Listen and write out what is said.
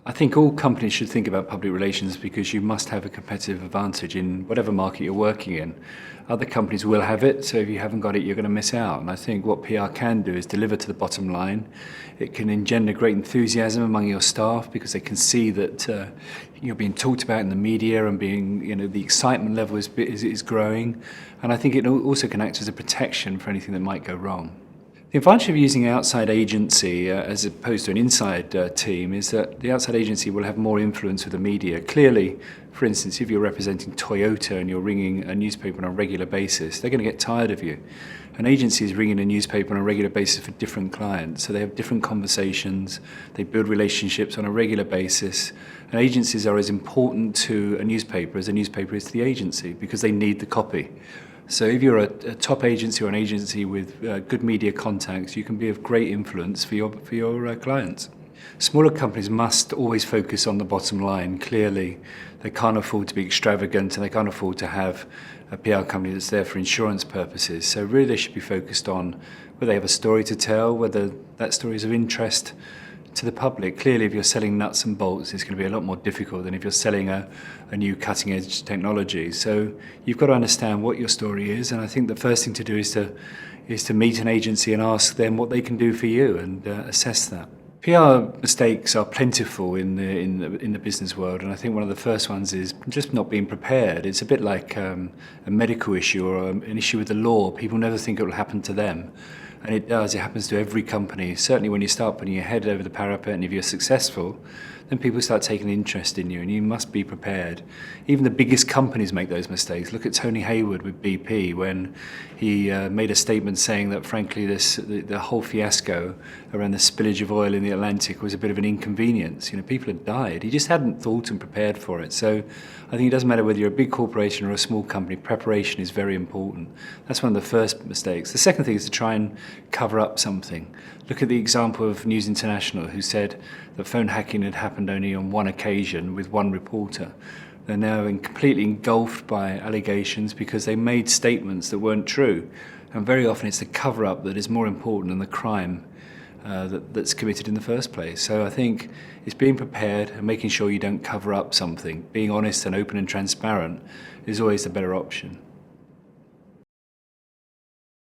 I think all companies should think about public relations because you must have a competitive advantage in whatever market you're working in. Other companies will have it, so if you haven't got it, you're going to miss out. And I think what PR can do is deliver to the bottom line. It can engender great enthusiasm among your staff because they can see that you're being talked about in the media and the excitement level is growing. And I think it also can act as a protection for anything that might go wrong. The advantage of using an outside agency as opposed to an inside team is that the outside agency will have more influence with the media. Clearly, for instance, if you're representing Toyota and you're ringing a newspaper on a regular basis, they're going to get tired of you. An agency is ringing a newspaper on a regular basis for different clients, so they have different conversations, they build relationships on a regular basis, and agencies are as important to a newspaper as a newspaper is to the agency because they need the copy. So if you're a top agency or an agency with good media contacts, you can be of great influence for your clients. Smaller companies must always focus on the bottom line. Clearly, they can't afford to be extravagant and they can't afford to have a PR company that's there for insurance purposes. So really they should be focused on whether they have a story to tell, whether that story is of interest to the public. Clearly, if you're selling nuts and bolts, it's going to be a lot more difficult than if you're selling a new cutting-edge technology. So you've got to understand what your story is, and I think the first thing to do is to meet an agency and ask them what they can do for you and assess that. PR mistakes are plentiful in the business world, and I think one of the first ones is just not being prepared. It's a bit like a medical issue or an issue with the law. People never think it will happen to them. And it does, it happens to every company. Certainly when you start putting your head over the parapet and if you're successful, then people start taking an interest in you and you must be prepared. Even the biggest companies make those mistakes. Look at Tony Hayward with BP when he made a statement saying that frankly the whole fiasco around the spillage of oil in the Atlantic was a bit of an inconvenience. People had died. He just hadn't thought and prepared for it. So I think it doesn't matter whether you're a big corporation or a small company, preparation is very important. That's one of the first mistakes. The second thing is to try and cover up something. Look at the example of News International, who said that phone hacking had happened only on one occasion with one reporter. They're now completely engulfed by allegations because they made statements that weren't true. And very often it's the cover-up that is more important than the crime that's committed in the first place. So I think it's being prepared and making sure you don't cover up something. Being honest and open and transparent is always the better option.